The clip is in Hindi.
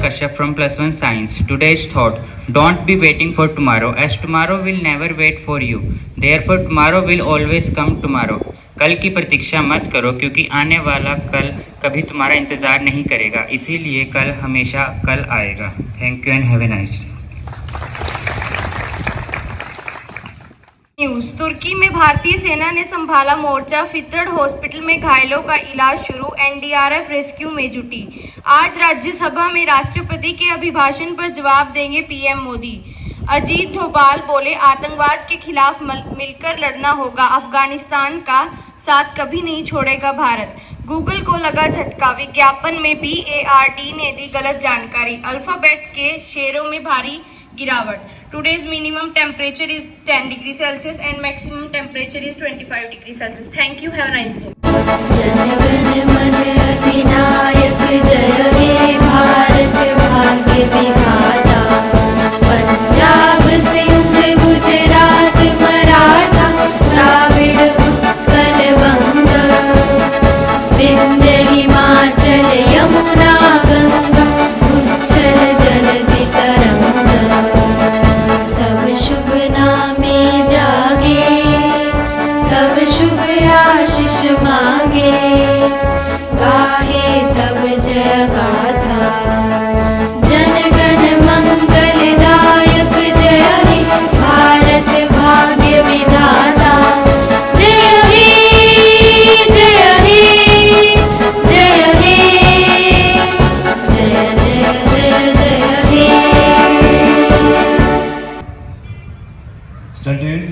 Kashyap from +1 Science. Today's thought: don't be waiting for tomorrow, as tomorrow will never wait for you. Therefore, tomorrow will always come tomorrow. कल की प्रतीक्षा मत करो, क्योंकि आने वाला कल कभी तुम्हारा इंतजार नहीं करेगा, इसीलिए कल हमेशा कल आएगा. Thank you and have a nice day. News: तुर्की में भारतीय सेना ने संभाला मोर्चा, फितरड हॉस्पिटल में घायलों का इलाज शुरू, एनडीआरएफ रेस्क्यू में जुटी. आज राज्यसभा में राष्ट्रपति के अभिभाषण पर जवाब देंगे पीएम मोदी. अजीत डोभाल बोले, आतंकवाद के खिलाफ मिलकर लड़ना होगा, अफगानिस्तान का साथ कभी नहीं छोड़ेगा भारत. गूगल को लगा झटका, विज्ञापन में BARD ने दी गलत जानकारी. अल्फाबेट के शेयरों में भारी गिरावट. Today's minimum temperature is 10 degrees Celsius and maximum temperature is 25 degrees Celsius. Thank you. Have a nice day. जनगण मन अधिनायक जय हे भारत भाग्य विधाता. पंजाब सिंध गुजरात मराठा द्राविड़ उत्कल बंग, विंध्य हिमाचल यमुना गंगा उच्छल जलधि तरंग. Judges